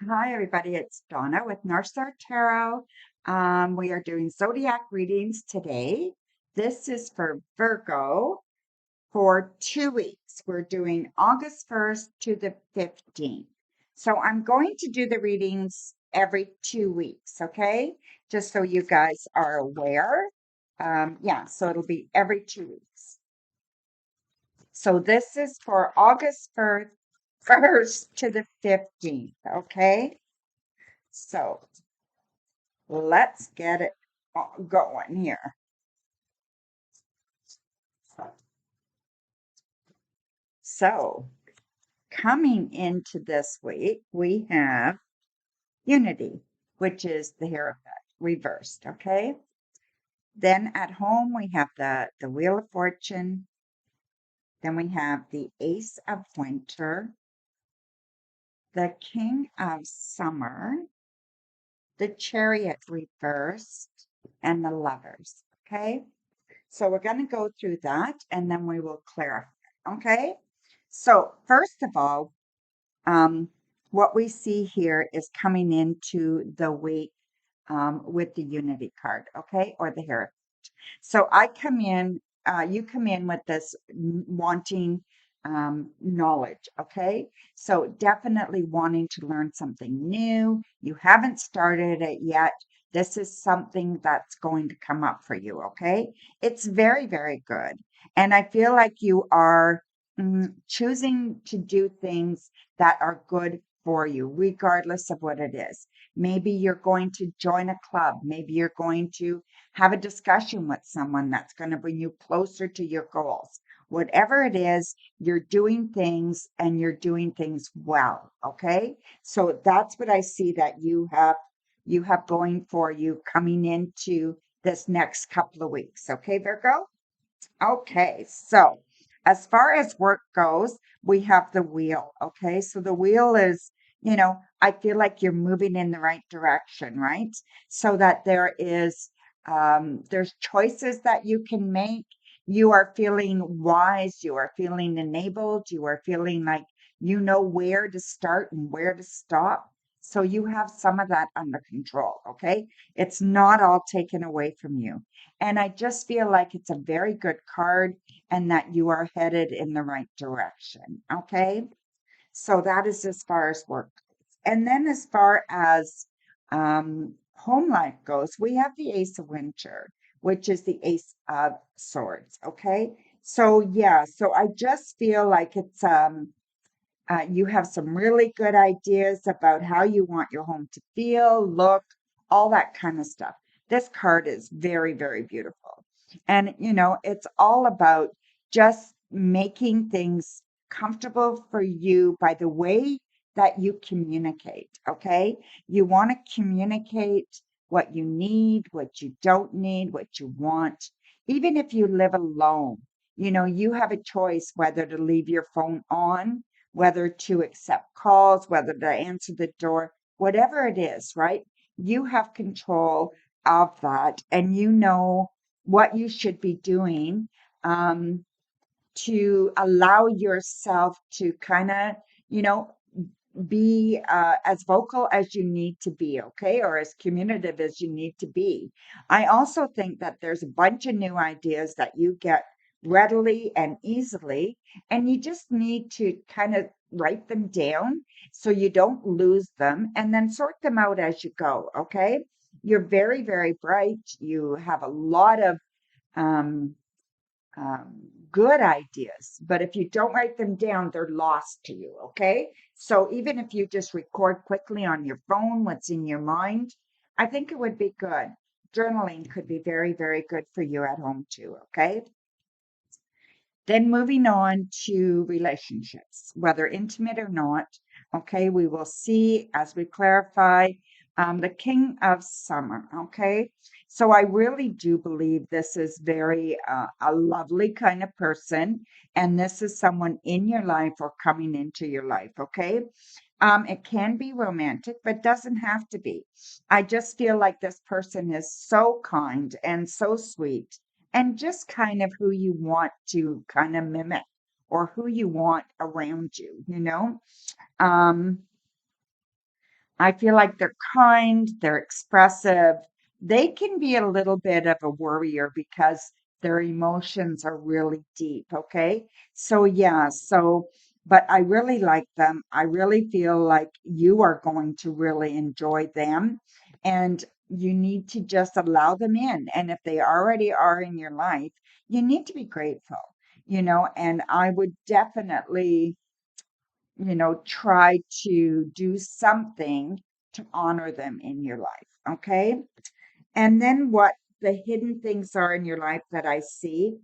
Hi, everybody. It's Donna with Northstar Tarot. We are doing zodiac readings today. This is for Virgo for 2 weeks. We're doing August 1st to the 15th. So I'm going to do the readings every 2 weeks, okay? Just so you guys are aware. Yeah, so it'll be every 2 weeks. So this is for August 1st to the 15th, okay? So let's get it going here. So, coming into this week, we have unity, which is the Hierophant reversed. Okay. Then at home, we have the Wheel of Fortune. Then we have the Ace of Winter, the King of Summer, the Chariot reversed, and the Lovers. Okay. So we're going to go through that and then we will clarify. Okay. So first of all, um, what we see here is coming into the week with the Unity card, okay, or the Hierophant. So you come in with this wanting knowledge, okay? So definitely wanting to learn something new. You haven't started it yet. This is something that's going to come up for you, okay? It's very, very good. And I feel like you are choosing to do things that are good for you, regardless of what it is. Maybe you're going to join a club. Maybe you're going to have a discussion with someone that's going to bring you closer to your goals. Whatever it is, you're doing things and you're doing things well. Okay. So that's what I see that you have going for you coming into this next couple of weeks. Okay, Virgo? Okay, so as far as work goes, we have the wheel. Okay, so the wheel is, I feel like you're moving in the right direction, right? So that there's choices that you can make. You are feeling wise, you are feeling enabled, you are feeling like you know where to start and where to stop. So you have some of that under control. Okay, it's not all taken away from you. And I just feel like it's a very good card and that you are headed in the right direction. Okay. So that is as far as work goes. And then as far as home life goes, we have the Ace of Winter, which is the Ace of Swords. Okay. So yeah, so I just feel like you have some really good ideas about how you want your home to feel, look, all that kind of stuff. This card is very, very beautiful. And, it's all about just making things comfortable for you by the way that you communicate. Okay. You want to communicate what you need, what you don't need, what you want. Even if you live alone, you have a choice whether to leave your phone on, whether to accept calls, whether to answer the door, whatever it is, right? You have control of that and you know what you should be doing um, to allow yourself to kind of, you know, be as vocal as you need to be, okay, or as communicative as you need to be. I also think that there's a bunch of new ideas that you get readily and easily, and you just need to kind of write them down so you don't lose them and then sort them out as you go, okay? You're very, very bright. You have a lot of um, good ideas, but if you don't write them down, they're lost to you. Okay. So even if you just record quickly on your phone what's in your mind, I think it would be good. Journaling could be very, very good for you at home too. Okay. Then moving on to relationships, whether intimate or not. Okay, we will see as we clarify the King of Summer. Okay, so I really do believe this is very a lovely kind of person, and this is someone in your life or coming into your life. Okay, it can be romantic, but doesn't have to be. I just feel like this person is so kind and so sweet and just kind of who you want to kind of mimic or who you want around you, you know? Um, I feel like they're kind, they're expressive. They can be a little bit of a worrier because their emotions are really deep, okay? So yeah, but I really like them. I really feel like you are going to really enjoy them, and you need to just allow them in. And if they already are in your life, you need to be grateful, and I would definitely try to do something to honor them in your life. Okay. And then what the hidden things are in your life that I see.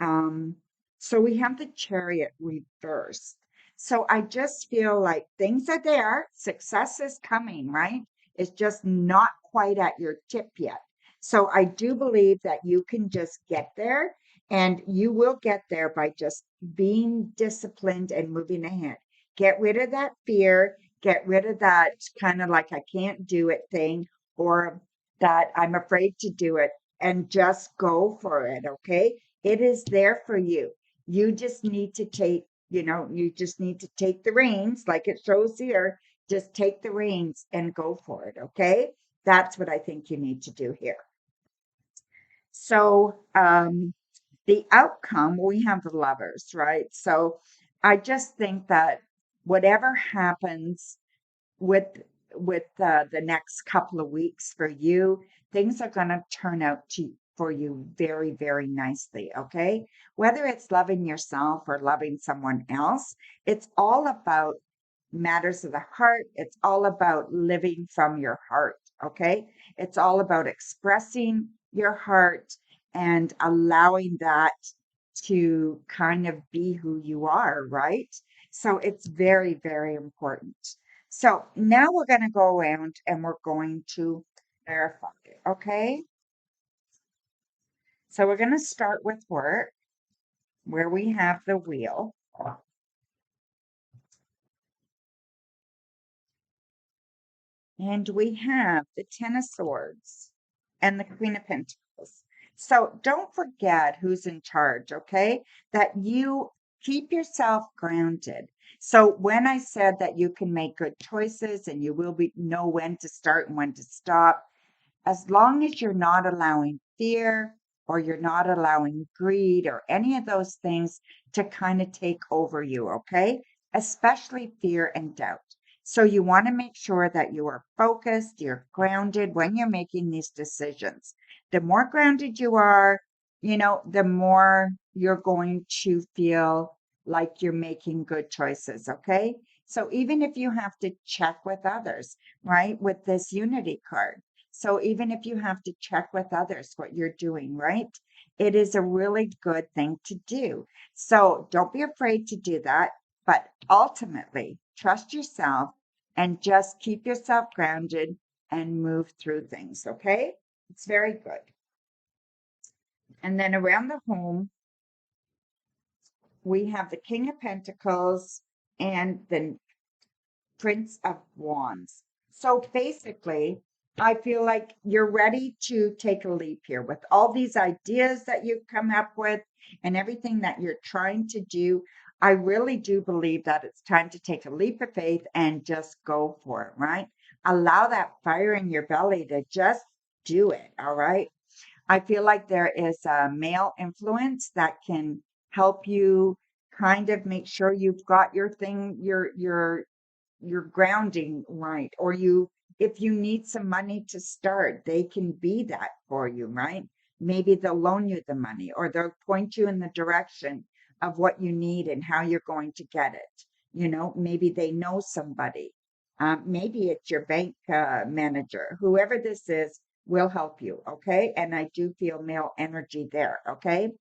Um, so we have the chariot reversed. So I just feel like things are there, success is coming, right? It's just not quite at your tip yet. So I do believe that you can just get there, and you will get there by just being disciplined and moving ahead. Get rid of that fear, get rid of that kind of like I can't do it thing, or that I'm afraid to do it, and just go for it, okay? It is there for you. You just need to take the reins, like it shows here. Just take the reins and go for it, okay? That's what I think you need to do here. So, the outcome, we have the lovers, right? So I just think that whatever happens with the next couple of weeks for you, things are going to turn out for you very, very nicely, okay? Whether it's loving yourself or loving someone else, it's all about matters of the heart. It's all about living from your heart, okay? It's all about expressing your heart and allowing that to kind of be who you are, right? So it's very, very important. So now we're going to go around and we're going to verify it, okay? So we're going to start with work, where we have the wheel, and we have the Ten of Swords and the Queen of Pentacles. So don't forget who's in charge, okay? That you keep yourself grounded. So when I said that you can make good choices and you will know when to start and when to stop, as long as you're not allowing fear or you're not allowing greed or any of those things to kind of take over you, okay? Especially fear and doubt. So you want to make sure that you are focused, you're grounded when you're making these decisions. The more grounded you are, the more you're going to feel like you're making good choices, okay? So even if you have to check with others, right, with this unity card, so even if you have to check with others what you're doing, right? It is a really good thing to do. So don't be afraid to do that, but ultimately trust yourself and just keep yourself grounded and move through things, okay? It's very good. And then around the home, we have the King of Pentacles and the Prince of Wands. So basically, I feel like you're ready to take a leap here with all these ideas that you've come up with and everything that you're trying to do. I really do believe that it's time to take a leap of faith and just go for it, right? Allow that fire in your belly to just do it, all right? I feel like there is a male influence that can help you kind of make sure you've got your thing, your grounding right, or if you need some money to start, they can be that for you, right? Maybe they'll loan you the money, or they'll point you in the direction of what you need and how you're going to get it. Maybe they know somebody. Maybe it's your bank manager. Whoever this is will help you, okay? And I do feel male energy there, okay?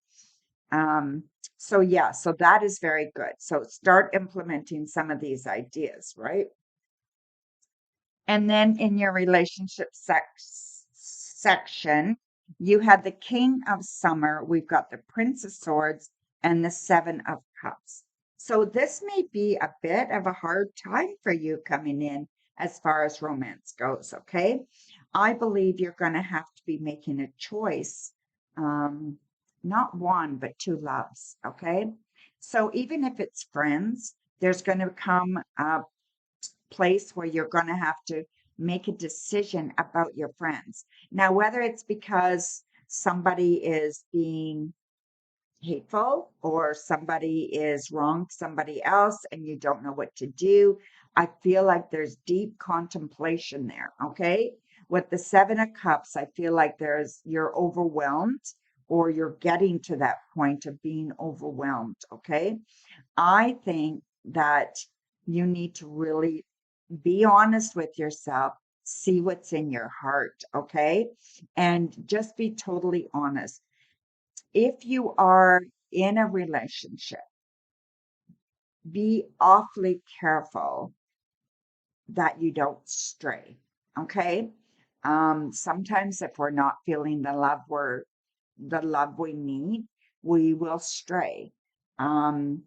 um so yeah, so that is very good. So start implementing some of these ideas, right? And then in your relationship section, you had the King of Summer, we've got the Prince of Swords, and the Seven of Cups. So this may be a bit of a hard time for you coming in as far as romance goes, okay? I believe you're going to have to be making a choice, um, not one, but two loves, okay? So even if it's friends, there's going to come place where you're going to have to make a decision about your friends. Now, whether it's because somebody is being hateful or somebody is wrong somebody else and you don't know what to do, I feel like there's deep contemplation there. Okay, with the Seven of Cups, I feel like you're overwhelmed, or you're getting to that point of being overwhelmed. Okay, I think that you need to really be honest with yourself, see what's in your heart. Okay, and just be totally honest. If you are in a relationship, be awfully careful that you don't stray. Okay. Sometimes if we're not feeling the love we need, we will stray. Um,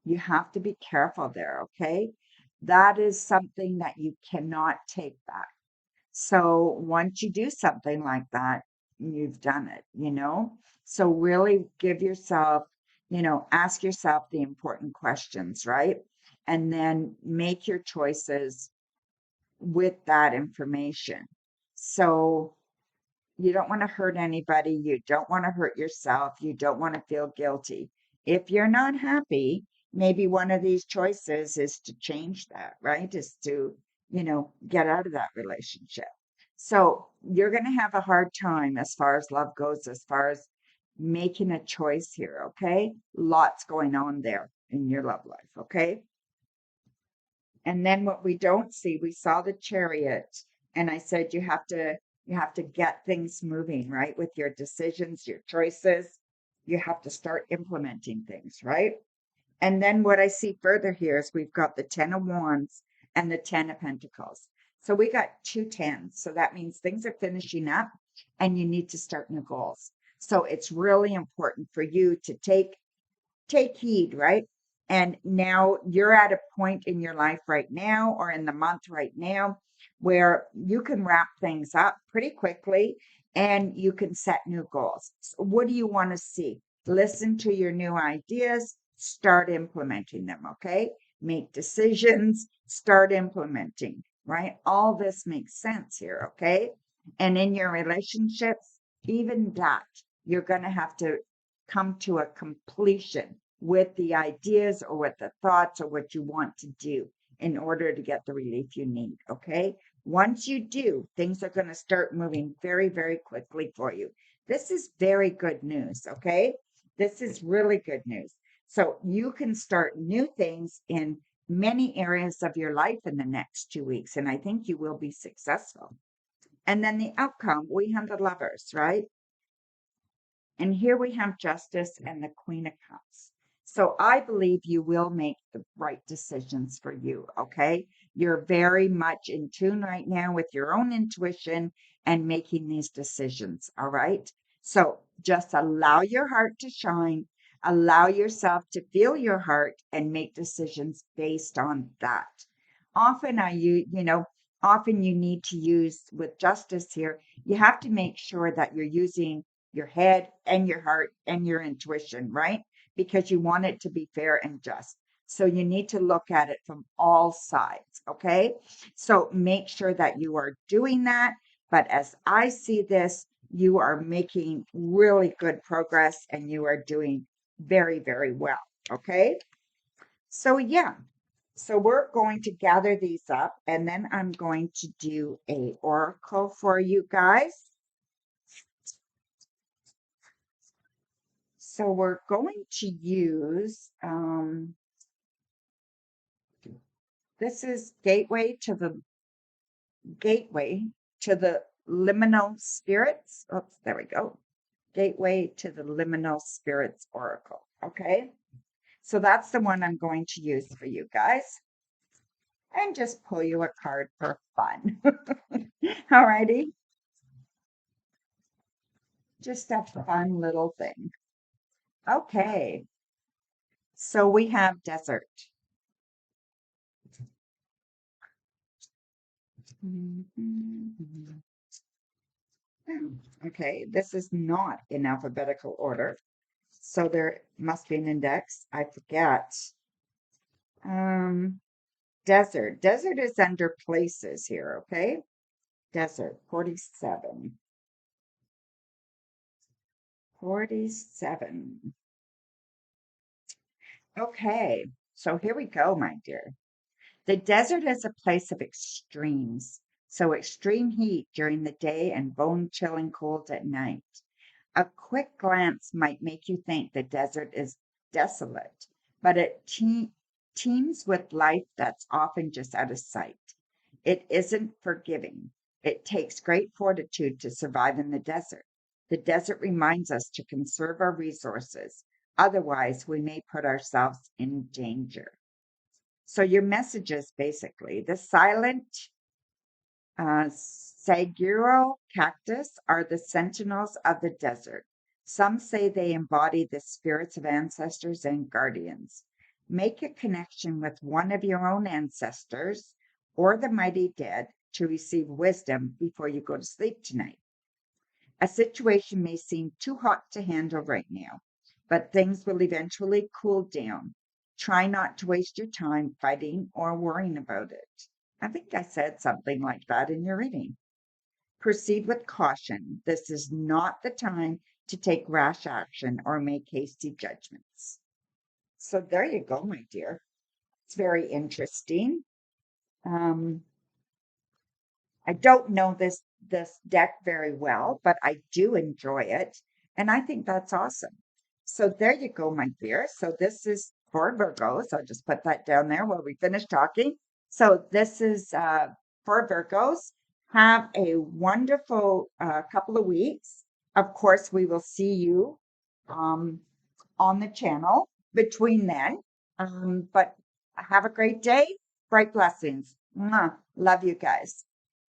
you have to be careful there. Okay. That is something that you cannot take back. So once you do something like that, you've done it. So really give yourself, ask yourself the important questions, right? And then make your choices with that information. So you don't want to hurt anybody. You don't want to hurt yourself. You don't want to feel guilty. If you're not happy, maybe one of these choices is to change that, right? Is to, get out of that relationship. So you're going to have a hard time as far as love goes, as far as making a choice here. Okay. Lots going on there in your love life. Okay. And then what we don't see, we saw the Chariot, and I said you have to get things moving, right? With your decisions, your choices. You have to start implementing things, right? And then what I see further here is we've got the Ten of Wands and the Ten of Pentacles. So we got two tens. So that means things are finishing up and you need to start new goals. So it's really important for you to take heed, right? And now you're at a point in your life right now, or in the month right now, where you can wrap things up pretty quickly and you can set new goals. So what do you want to see? Listen to your new ideas, start implementing them. Okay. Make decisions, start implementing, right? All this makes sense here. Okay. And in your relationships, even that, you're going to have to come to a completion with the ideas or with the thoughts or what you want to do in order to get the relief you need. Okay. Once you do, things are going to start moving very, very quickly for you. This is very good news. Okay. This is really good news. So you can start new things in many areas of your life in the next 2 weeks. And I think you will be successful. And then the outcome, we have the Lovers, right? And here we have Justice and the Queen of Cups. So I believe you will make the right decisions for you. Okay. You're very much in tune right now with your own intuition and making these decisions. All right. So just allow your heart to shine, allow yourself to feel your heart and make decisions based on that. Often often you need to use with Justice here, you have to make sure that you're using your head and your heart and your intuition, right? Because you want it to be fair and just. So you need to look at it from all sides. Okay. So make sure that you are doing that. But as I see this, you are making really good progress and you are doing very, very well. Okay. So, yeah. So we're going to gather these up and then I'm going to do a oracle for you guys. So we're going to use, this is gateway to the liminal spirits. Oops, there we go. Gateway to the liminal spirits oracle. Okay. So that's the one I'm going to use for you guys. And just pull you a card for fun. Alrighty. Just a fun little thing. Okay. So we have desert. Okay, this is not in alphabetical order. So there must be an index. I forget. Desert. Desert is under places here, okay? Desert, 47. 47. Okay, so here we go, my dear. The desert is a place of extremes. So extreme heat during the day and bone-chilling cold at night. A quick glance might make you think the desert is desolate, but it teems with life that's often just out of sight. It isn't forgiving. It takes great fortitude to survive in the desert. The desert reminds us to conserve our resources. Otherwise, we may put ourselves in danger. So, your message is basically the silent saguaro cactus are the sentinels of the desert. Some say they embody the spirits of ancestors and guardians. Make a connection with one of your own ancestors or the mighty dead to receive wisdom before you go to sleep tonight. A situation may seem too hot to handle right now, but things will eventually cool down. Try not to waste your time fighting or worrying about it. I think I said something like that in your reading. Proceed with caution. This is not the time to take rash action or make hasty judgments. So there you go, my dear. It's very interesting. Um, I don't know this deck very well, but I do enjoy it, and I think that's awesome. So there you go, my dear. So this is for Virgos. I'll just put that down there while we finish talking. So this is for Virgos. Have a wonderful couple of weeks. Of course, we will see you um, on the channel between then. But have a great day. Bright blessings. Mwah. Love you guys.